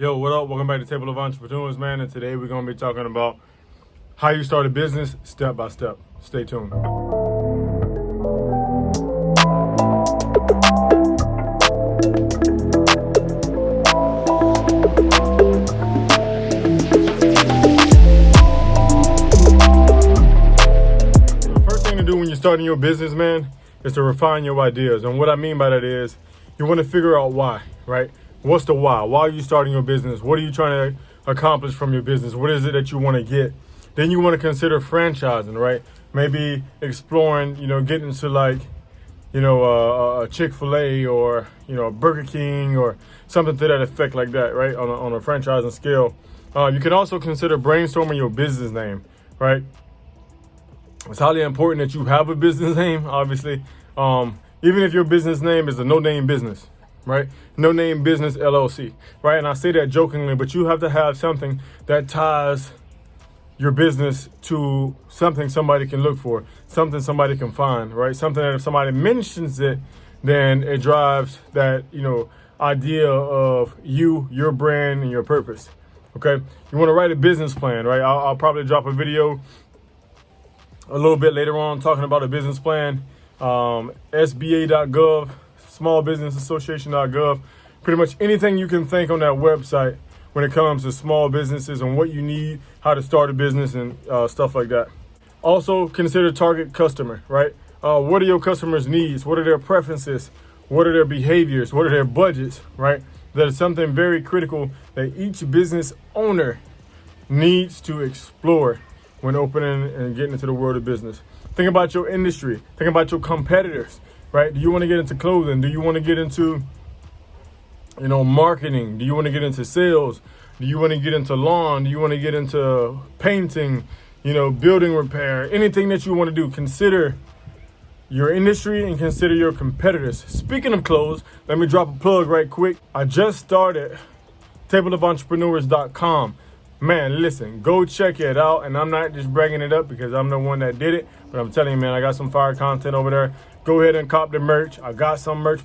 Yo, what up? Welcome back to Table of Entrepreneurs, man. And today we're going to be talking about how you start a business step by step. Stay tuned. The first thing to do when you're starting your business, man, is to refine your ideas. And what I mean by that is you want to figure out why, right? What's the why? Why are you starting your business? What are you trying to accomplish from your business? What is it that you want to get? Then you want to consider franchising, right? Maybe exploring, getting to like, a Chick-fil-A or, Burger King or something to that effect like that, right? On a franchising scale. You can also consider brainstorming your business name, right? It's highly important that you have a business name, obviously. Even if your business name is a no-name business, right? No name business LLC, right? And I say that jokingly, but you have to have something that ties your business to something somebody can look for, something somebody can find, right? Something that if somebody mentions it, then it drives that, idea of you, your brand, and your purpose, okay? You want to write a business plan, right? I'll probably drop a video a little bit later on talking about a business plan. SBA.gov, smallbusinessassociation.gov, pretty much anything you can think on that website when it comes to small businesses and what you need, how to start a business and stuff like that. Also consider target customer, right? What are your customers' needs? What are their preferences? What are their behaviors? What are their budgets, right? That is something very critical that each business owner needs to explore when opening and getting into the world of business. Think about your industry. Think about your competitors, right? Do you want to get into clothing? Do you want to get into, marketing? Do you want to get into sales? Do you want to get into lawn? Do you want to get into painting, building repair? Anything that you want to do, consider your industry and consider your competitors. Speaking of clothes, let me drop a plug right quick. I just started tableofontrepreneurs.com. Man, listen, go check it out. And I'm not just bragging it up because I'm the one that did it, but I'm telling you, man, I got some fire content over there. Go ahead and cop the merch. I got some merch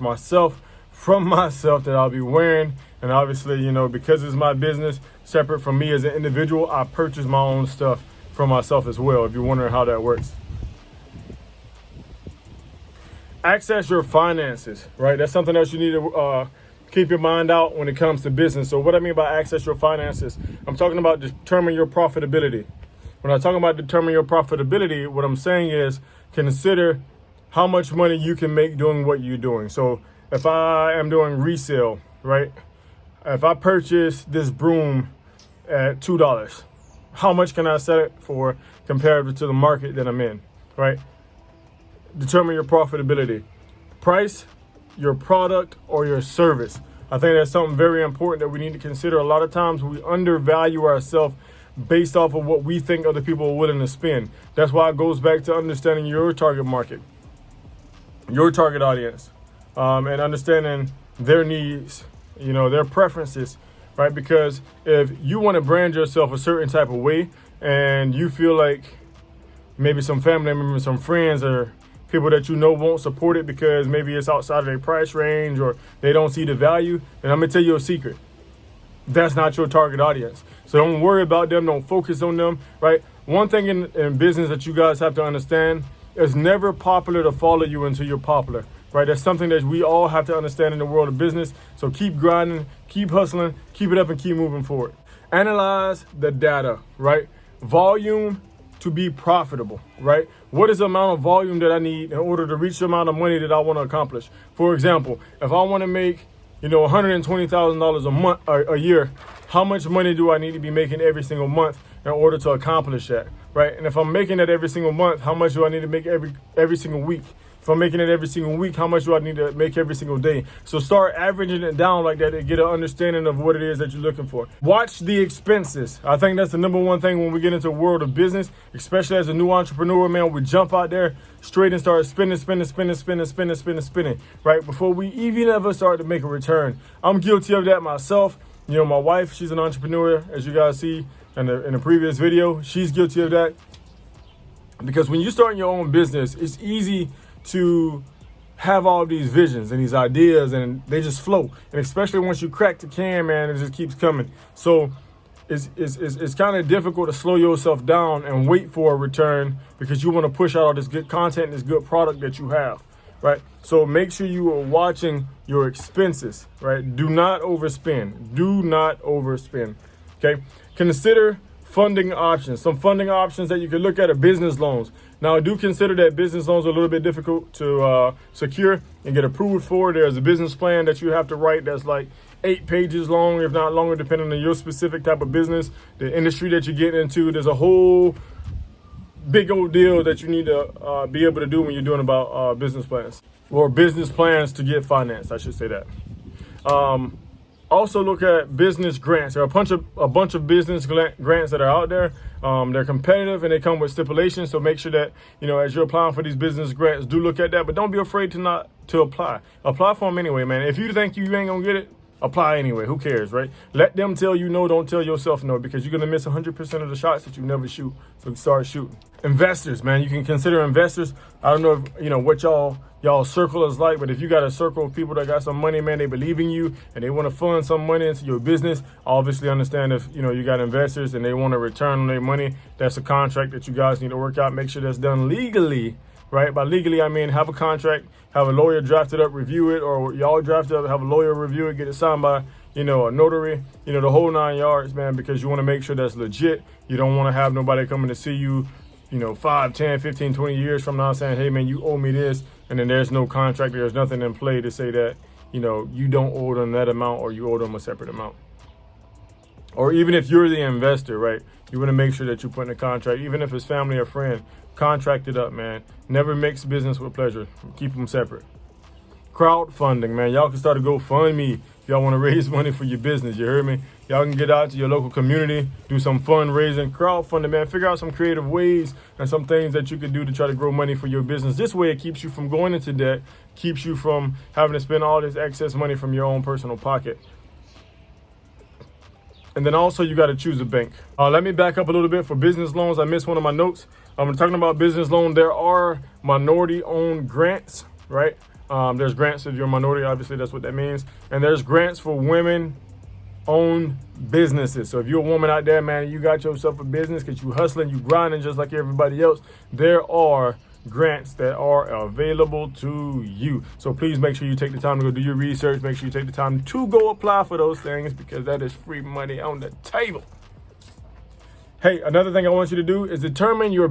from myself that I'll be wearing. And obviously, because it's my business, separate from me as an individual, I purchase my own stuff for myself as well, if you're wondering how that works. Access your finances, right? That's something else you need to keep your mind out when it comes to business. So what I mean by access your finances, I'm talking about determine your profitability. When I talk about determine your profitability, what I'm saying is consider how much money you can make doing what you're doing. So if I am doing resale, right? If I purchase this broom at $2, how much can I sell it for compared to the market that I'm in, right? Determine your profitability. Price, your product, or your service. I think that's something very important that we need to consider. A lot of times we undervalue ourselves based off of what we think other people are willing to spend. That's why it goes back to understanding your target market, your target audience, and understanding their needs, their preferences, right? Because if you want to brand yourself a certain type of way and you feel like maybe some family members, some friends, or people that won't support it because maybe it's outside of their price range or they don't see the value, then I'm going to tell you a secret. That's not your target audience. So don't worry about them. Don't focus on them, right? One thing in business that you guys have to understand, it's never popular to follow you until you're popular, right? That's something that we all have to understand in the world of business. So keep grinding, keep hustling, keep it up, and keep moving forward. Analyze the data, right? Volume to be profitable, right? What is the amount of volume that I need in order to reach the amount of money that I want to accomplish? For example, if I want to make, $120,000 a month or a year, how much money do I need to be making every single month in order to accomplish that, right? And if I'm making that every single month, how much do I need to make every single week? If I'm making it every single week, how much do I need to make every single day? So start averaging it down like that to get an understanding of what it is that you're looking for. Watch the expenses. I think that's the number one thing when we get into the world of business, especially as a new entrepreneur, man. We jump out there straight and start spending, right? Before we even ever start to make a return. I'm guilty of that myself. My wife, she's an entrepreneur, as you guys see in the previous video. She's guilty of that. Because when you start your own business, it's easy to have all these visions and these ideas, and they just flow. And especially once you crack the can, man, it just keeps coming. So it's kind of difficult to slow yourself down and wait for a return, because you want to push out all this good content and this good product that you have, right? So make sure you are watching your expenses, right? Do not overspend. Do not overspend. Okay. Consider funding options. Some funding options that you can look at are business loans. Now, I do consider that business loans are a little bit difficult to secure and get approved for. There's a business plan that you have to write that's like 8 pages long, if not longer, depending on your specific type of business, the industry that you get into. There's a whole big old deal that you need to be able to do when you're doing about business plans, or business plans to get financed, I should say that. Also look at business grants. There are a bunch of business grants that are out there. They're competitive and they come with stipulations. So make sure that, as you're applying for these business grants, do look at that. But don't be afraid to apply. Apply for them anyway, man. If you think you ain't gonna get it, apply anyway. Who cares, right? Let them tell you no. Don't tell yourself no, because you're gonna miss 100% of the shots that you never shoot. So start shooting. Investors, man. You can consider investors. I don't know if what y'all circle is like, but if you got a circle of people that got some money, man, they believe in you and they want to fund some money into your business. Obviously understand if you got investors and they want a return on their money, that's a contract that you guys need to work out. Make sure that's done legally, right? By legally, I mean have a contract, have a lawyer draft it up, review it, or y'all draft it up, have a lawyer review it, get it signed by a notary, the whole 9 yards, man, because you want to make sure that's legit. You don't want to have nobody coming to see you 5, 10, 15, 20 years from now saying, hey, man, you owe me this. And then there's no contract. There's nothing in play to say that, you don't owe them that amount or you owe them a separate amount. Or even if you're the investor, right, you want to make sure that you put in a contract, even if it's family or friend, contract it up, man. Never mix business with pleasure. Keep them separate. Crowdfunding, man. Y'all can start a GoFundMe if y'all want to raise money for your business. You heard me? Y'all can get out to your local community, do some fundraising, crowdfunding, man. Figure out some creative ways and some things that you can do to try to grow money for your business. This way it keeps you from going into debt, keeps you from having to spend all this excess money from your own personal pocket. And then also you got to choose a bank. Let me back up a little bit for business loans. I missed one of my notes. I'm talking about business loan. There are minority-owned grants, right? There's grants if you're a minority, obviously that's what that means. And there's grants for women-owned businesses. So if you're a woman out there, man, you got yourself a business because you hustling, you grinding just like everybody else, there are grants that are available to you. So please make sure you take the time to go do your research. Make sure you take the time to go apply for those things, because that is free money on the table. Hey, another thing I want you to do is determine your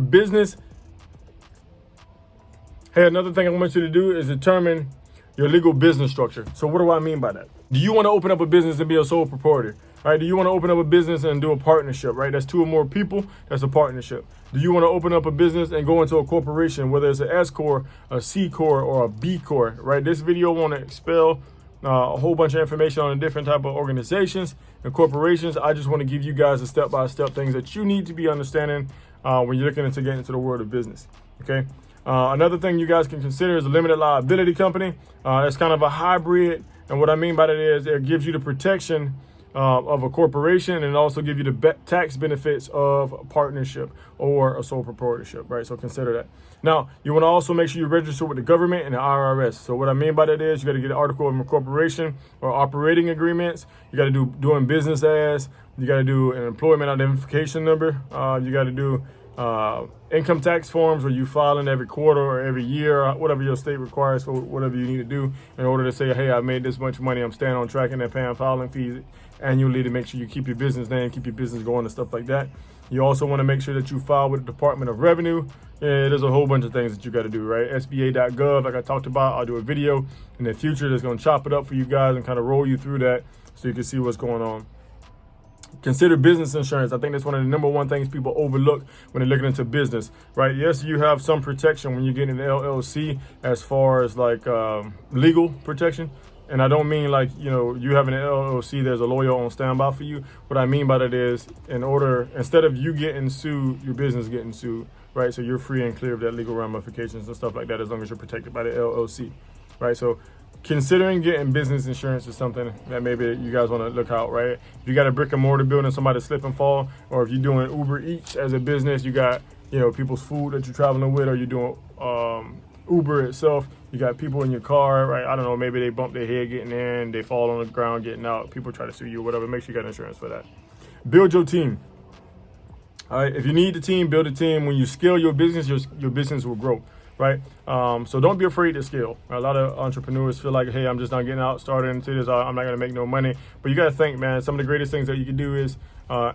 legal business structure. So what do I mean by that? Do you want to open up a business and be a sole proprietor? Right? Do you want to open up a business and do a partnership? Right? That's 2 or more people. That's a partnership. Do you want to open up a business and go into a corporation, whether it's an S corp, a C corp, or a B corp? Right? This video want to expel a whole bunch of information on the different type of organizations and corporations. I just want to give you guys a step-by-step things that you need to be understanding when you're looking to get into the world of business. Okay. Another thing you guys can consider is a limited liability company. It's kind of a hybrid. And what I mean by that is it gives you the protection of a corporation, and also give you the tax benefits of a partnership or a sole proprietorship, right? So consider that. Now, you want to also make sure you register with the government and the IRS. So what I mean by that is you got to get an article of incorporation or operating agreements. You got to do doing business as. You got to do an employment identification number. You got to do income tax forms where you file in every quarter or every year, or whatever your state requires for whatever you need to do in order to say, hey, I made this much money. I'm staying on track and they're paying filing fees annually to make sure you keep your business name, keep your business going and stuff like that. You also want to make sure that you file with the Department of Revenue. Yeah, there's a whole bunch of things that you got to do, right? SBA.gov, like I talked about. I'll do a video in the future that's going to chop it up for you guys and kind of roll you through that so you can see what's going on. Consider business insurance. I think that's one of the number one things people overlook when they're looking into business, right? Yes, you have some protection when you get an LLC as far as like legal protection. And I don't mean like, you have an LLC, there's a lawyer on standby for you. What I mean by that is instead of you getting sued, your business getting sued, right? So you're free and clear of that legal ramifications and stuff like that as long as you're protected by the LLC, right? So considering getting business insurance is something that maybe you guys want to look out, right? If you got a brick and mortar building, somebody slip and fall, or if you're doing Uber Eats as a business, you got, people's food that you're traveling with, or you're doing Uber itself, you got people in your car, right? I don't know, maybe they bump their head getting in, they fall on the ground getting out, people try to sue you or whatever. Make sure you got insurance for that. Build your team. All right, if you need a team, build a team. When you scale your business, your business will grow, right? So don't be afraid to scale. A lot of entrepreneurs feel like, hey, I'm just not getting out started into this. I'm not going to make no money. But you got to think, man, some of the greatest things that you can do is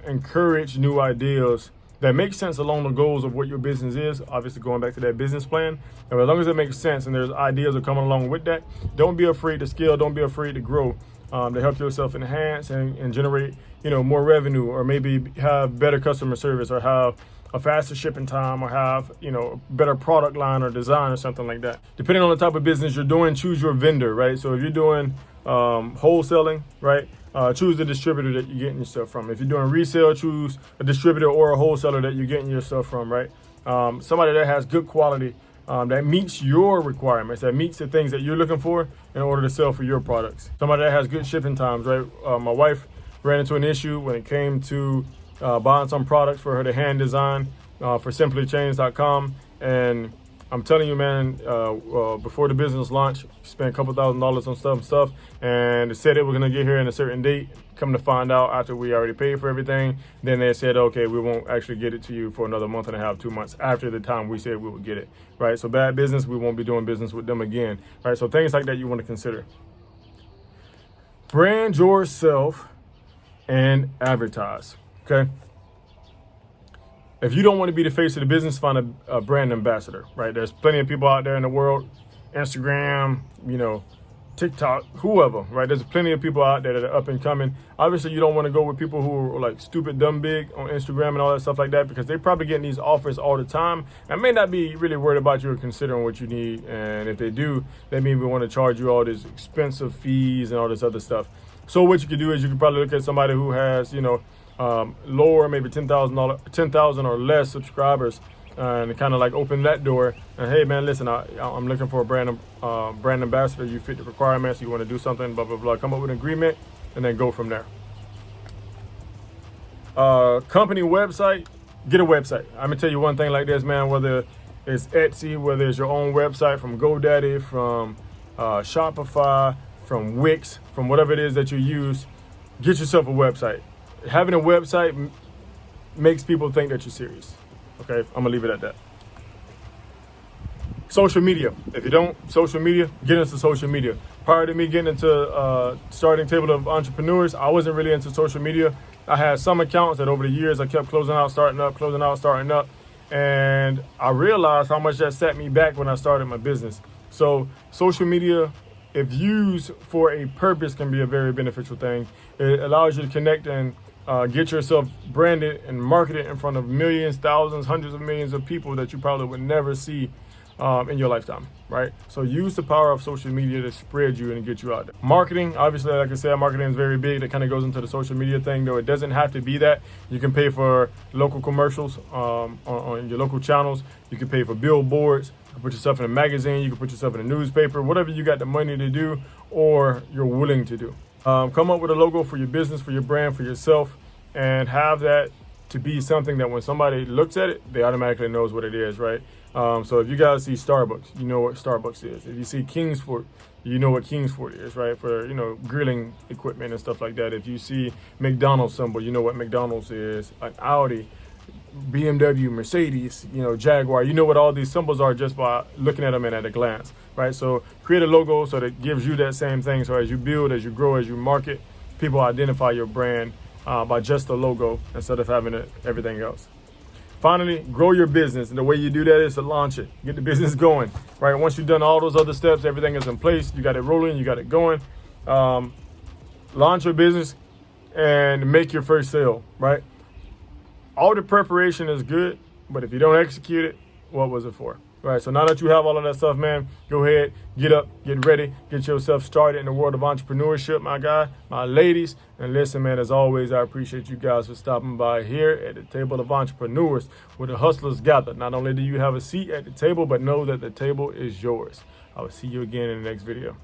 encourage new ideas that make sense along the goals of what your business is. Obviously, going back to that business plan. And as long as it makes sense and there's ideas that are coming along with that, don't be afraid to scale. Don't be afraid to grow. To help yourself enhance and generate, more revenue, or maybe have better customer service, or have a faster shipping time, or have, a better product line or design or something like that. Depending on the type of business you're doing, choose your vendor, right? So if you're doing wholesaling, right, choose the distributor that you're getting your stuff from. If you're doing resale, choose a distributor or a wholesaler that you're getting your stuff from, right? Somebody that has good quality, that meets your requirements, that meets the things that you're looking for in order to sell for your products. Somebody that has good shipping times, right? My wife ran into an issue when it came to buying some products for her to hand design for simplychains.com. And I'm telling you, man, before the business launch, spent a couple $1,000s on stuff, and it said it was gonna get here in a certain date. Come to find out, after we already paid for everything, then they said, okay, we won't actually get it to you for another month and a half, 2 months after the time we said we would get it, right? So bad business, we won't be doing business with them again, right? So things like that you want to consider. Brand yourself and advertise, okay? If you don't want to be the face of the business, find a brand ambassador, right? There's plenty of people out there in the world, Instagram, TikTok, whoever, right? There's plenty of people out there that are up and coming. Obviously, you don't want to go with people who are like stupid, dumb big on Instagram and all that stuff like that, because they're probably getting these offers all the time and may not be really worried about you or considering what you need. And if they do, they maybe want to charge you all these expensive fees and all this other stuff. So what you could do is you could probably look at somebody who has, lower, maybe 10,000 or less subscribers, and kind of like open that door. And hey, man, listen, I'm looking for a brand ambassador. You fit the requirements. You want to do something, blah, blah, blah. Come up with an agreement and then go from there. Company website, get a website. I'm gonna tell you one thing like this, man, whether it's Etsy, whether it's your own website from GoDaddy, from Shopify, from Wix, from whatever it is that you use, get yourself a website. Having a website makes people think that you're serious. Okay, I'm gonna leave it at that. Social media. If you don't, social media, get into social media. Prior to me getting into starting Table of Entrepreneurs, I wasn't really into social media. I had some accounts that over the years I kept closing out, starting up, closing out, starting up. And I realized how much that set me back when I started my business. So social media, if used for a purpose, can be a very beneficial thing. It allows you to connect and get yourself branded and marketed in front of millions, thousands, hundreds of millions of people that you probably would never see in your lifetime, right? So use the power of social media to spread you and get you out there. Marketing, obviously, like I said, marketing is very big. That kind of goes into the social media thing, though it doesn't have to be that. You can pay for local commercials on your local channels. You can pay for billboards. You can put yourself in a magazine. You can put yourself in a newspaper, whatever you got the money to do or you're willing to do. Come up with a logo for your business, for your brand, for yourself, and have that to be something that when somebody looks at it, they automatically knows what it is, right? So if you guys see Starbucks, you know what Starbucks is. If you see Kingsford, you know what Kingsford is, right? For, grilling equipment and stuff like that. If you see McDonald's symbol, you know what McDonald's is. An Audi, BMW, Mercedes, Jaguar, you know what all these symbols are just by looking at them and at a glance, right? So create a logo so that it gives you that same thing. So as you build, as you grow, as you market, people identify your brand by just the logo instead of having everything else. Finally, grow your business. And the way you do that is to launch it, get the business going, right? Once you've done all those other steps, everything is in place. You got it rolling, you got it going. Launch your business and make your first sale, right? All the preparation is good, but if you don't execute it, what was it for? Right, so now that you have all of that stuff, man, go ahead, get up, get ready, get yourself started in the world of entrepreneurship, my guy, my ladies. And listen, man, as always, I appreciate you guys for stopping by here at the Table of Entrepreneurs, where the hustlers gather. Not only do you have a seat at the table, but know that the table is yours. I will see you again in the next video.